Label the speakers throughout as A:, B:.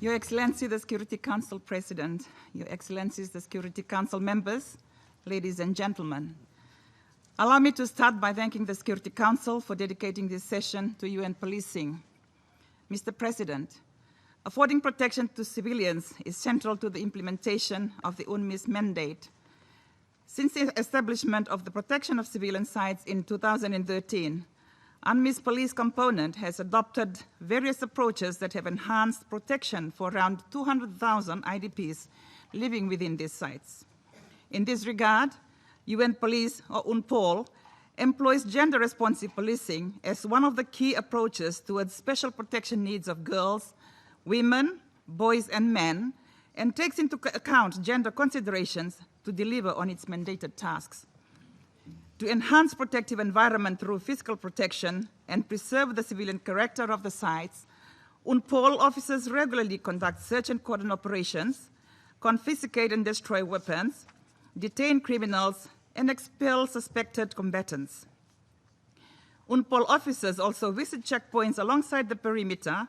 A: Your Excellency, the Security Council President, Your Excellencies, the Security Council members, ladies and gentlemen, allow me to start by thanking the Security Council for dedicating this session to UN policing. Mr. President, affording protection to civilians is central to the implementation of the UNMISS mandate. Since the establishment of the protection of civilian sites in 2013, UNMISS police component has adopted various approaches that have enhanced protection for around 200,000 IDPs living within these sites. In this regard, UN Police, or UNPOL, employs gender-responsive policing as one of the key approaches towards special protection needs of girls, women, boys, and men, and takes into account gender considerations to deliver on its mandated tasks. To enhance protective environment through fiscal protection and preserve the civilian character of the sites, UNPOL officers regularly conduct search and cordon operations, confiscate and destroy weapons, detain criminals, and expel suspected combatants. UNPOL officers also visit checkpoints alongside the perimeter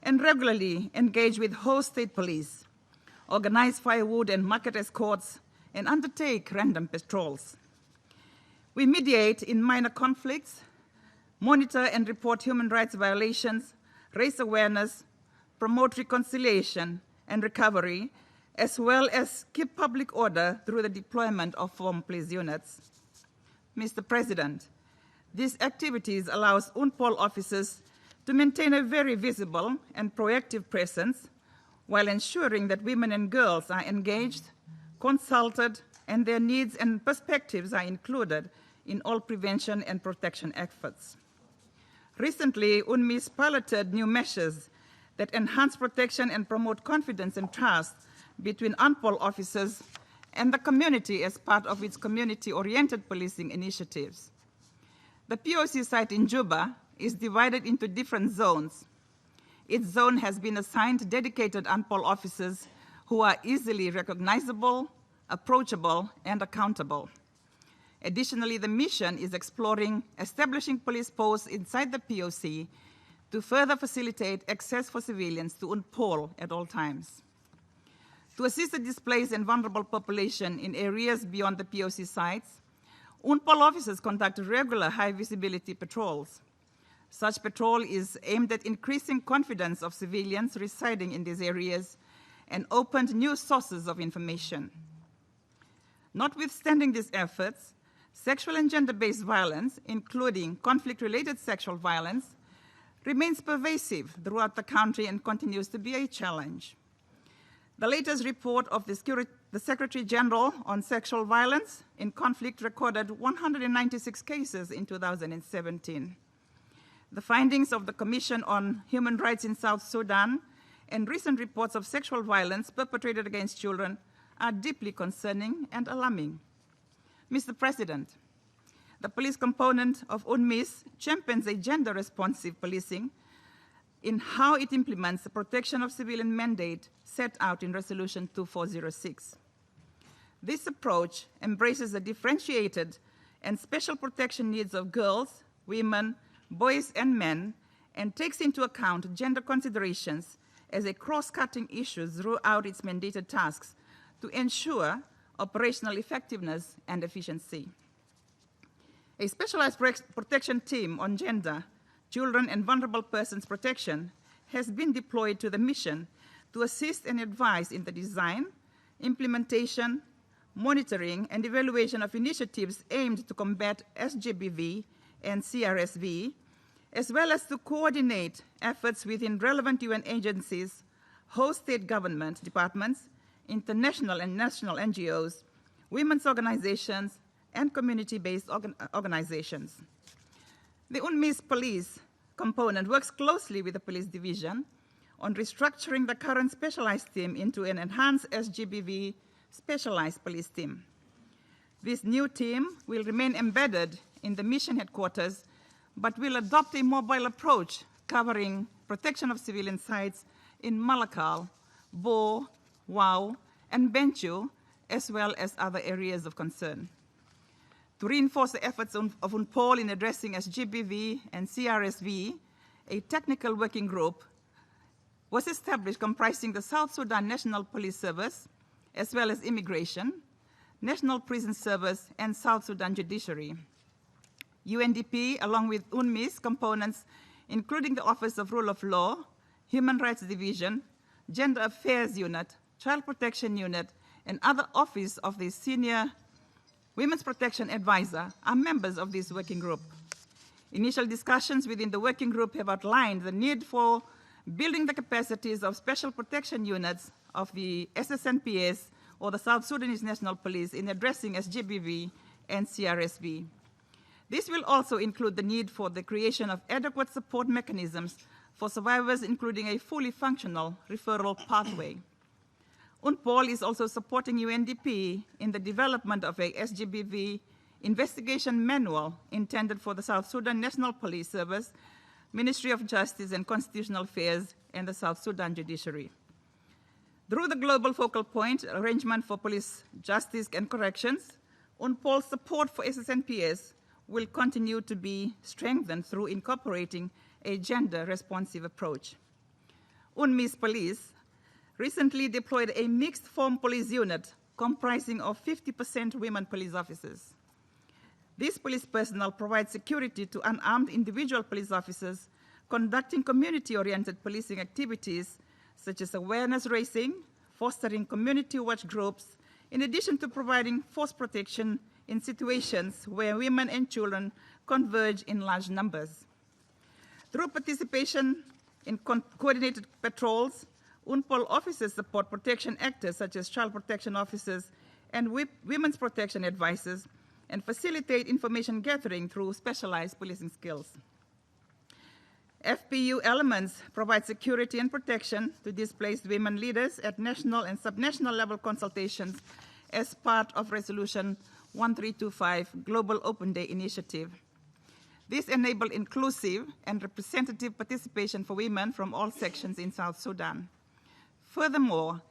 A: and regularly engage with host state police, organize firewood and market escorts, and undertake random patrols. We mediate in minor conflicts, monitor and report human rights violations, raise awareness, promote reconciliation and recovery, as well as keep public order through the deployment of formed police units. Mr. President, these activities allows UNPOL officers to maintain a very visible and proactive presence while ensuring that women and girls are engaged, consulted, and their needs and perspectives are included in all prevention and protection efforts. Recently, UNMISS piloted new measures that enhance protection and promote confidence and trust between UNPOL officers and the community as part of its community-oriented policing initiatives. The POC site in Juba is divided into different zones. Each zone has been assigned dedicated UNPOL officers who are easily recognizable, approachable, and accountable. Additionally, the mission is exploring establishing police posts inside the POC to further facilitate access for civilians to UNPOL at all times. To assist the displaced and vulnerable population in areas beyond the POC sites, UNPOL officers conduct regular high-visibility patrols. Such patrol is aimed at increasing confidence of civilians residing in these areas and opened new sources of information. Notwithstanding these efforts, sexual and gender-based violence, including conflict-related sexual violence, remains pervasive throughout the country and continues to be a challenge. The latest report of the Secretary General on Sexual Violence in Conflict recorded 196 cases in 2017. The findings of the Commission on Human Rights in South Sudan and recent reports of sexual violence perpetrated against children are deeply concerning and alarming. Mr. President, the police component of UNMISS champions a gender-responsive policing in how it implements the protection of civilian mandate set out in Resolution 2406. This approach embraces the differentiated and special protection needs of girls, women, boys, and men, and takes into account gender considerations as a cross-cutting issue throughout its mandated tasks to ensure operational effectiveness and efficiency. A specialized protection team on gender, children, and vulnerable persons protection has been deployed to the mission to assist and advise in the design, implementation, monitoring, and evaluation of initiatives aimed to combat SGBV and CRSV, as well as to coordinate efforts within relevant UN agencies, host state government departments, international and national NGOs, women's organizations, and community-based organizations. The UNMISS police component works closely with the police division on restructuring the current specialized team into an enhanced SGBV specialized police team. This new team will remain embedded in the mission headquarters, but will adopt a mobile approach covering protection of civilian sites in Malakal, Bo, Wau, and Bentiu, as well as other areas of concern. To reinforce the efforts of UNPOL in addressing SGBV and CRSV, a technical working group was established comprising the South Sudan National Police Service, as well as Immigration, National Prison Service, and South Sudan Judiciary. UNDP, along with UNMISS components, including the Office of Rule of Law, Human Rights Division, Gender Affairs Unit, Child Protection Unit, and other office of the Senior Women's Protection Advisor are members of this working group. Initial discussions within the working group have outlined the need for building the capacities of special protection units of the SSNPS or the South Sudanese National Police in addressing SGBV and CRSV. This will also include the need for the creation of adequate support mechanisms for survivors, including a fully functional referral pathway. UNPOL is also supporting UNDP in the development of a SGBV investigation manual intended for the South Sudan National Police Service, Ministry of Justice and Constitutional Affairs, and the South Sudan Judiciary. Through the Global Focal Point Arrangement for Police Justice and Corrections, UNPOL's support for SSNPS will continue to be strengthened through incorporating a gender-responsive approach. UNMISS Police recently deployed a mixed-form police unit comprising of 50% women police officers. This police personnel provides security to unarmed individual police officers conducting community-oriented policing activities such as awareness raising, fostering community watch groups, in addition to providing force protection in situations where women and children converge in large numbers. Through participation in coordinated patrols, UNPOL officers support protection actors such as child protection officers and women's protection advisors and facilitate information gathering through specialized policing skills. FPU elements provide security and protection to displaced women leaders at national and subnational level consultations as part of Resolution 1325 Global Open Day Initiative. This enabled inclusive and representative participation for women from all sections in South Sudan. Furthermore,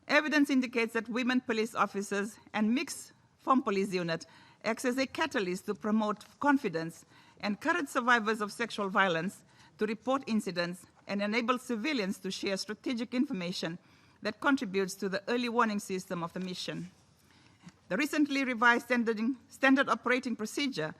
A: evidence indicates that women police officers and mixed-form police unit acts as a catalyst to promote confidence, encourage survivors of sexual violence to report incidents, and enable civilians to share strategic information that contributes to the early warning system of the mission. The recently revised standard operating procedure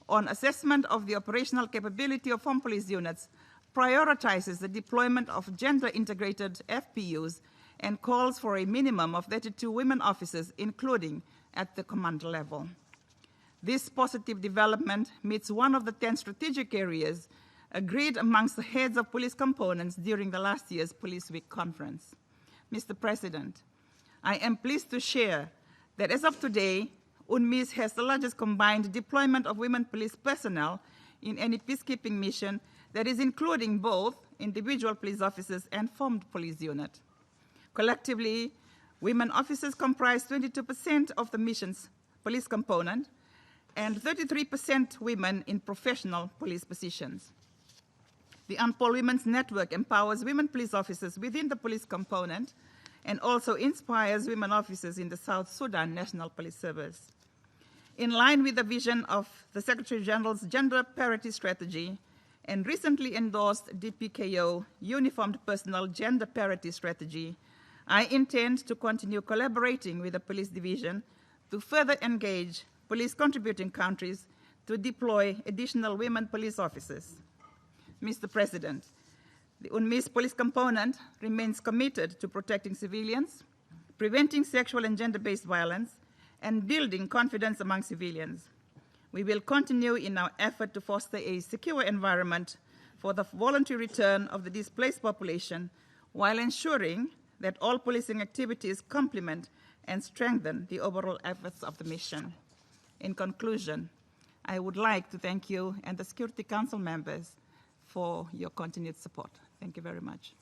A: on assessment of the operational capability of home police units prioritizes the deployment of gender-integrated FPUs and calls for a minimum of 32 women officers, including at the command level. This positive development meets one of the 10 strategic areas agreed amongst the heads of police components during the last year's Police Week conference. Mr. President, I am pleased to share that as of today, UNMISS has the largest combined deployment of women police personnel in any peacekeeping mission that is including both individual police officers and formed police unit. Collectively, women officers comprise 22% of the mission's police component and 33% women in professional police positions. The UNPOL Women's Network empowers women police officers within the police component and also inspires women officers in the South Sudan National Police Service. In line with the vision of the Secretary General's Gender Parity Strategy and recently endorsed DPKO Uniformed Personnel Gender Parity Strategy, I intend to continue collaborating with the Police Division to further engage police contributing countries to deploy additional women police officers. Mr. President, the UNMISS police component remains committed to protecting civilians, preventing sexual and gender-based violence, and building confidence among civilians. We will continue in our effort to foster a secure environment for the voluntary return of the displaced population while ensuring that all policing activities complement and strengthen the overall efforts of the mission. In conclusion, I would like to thank you and the Security Council members for your continued support. Thank you very much.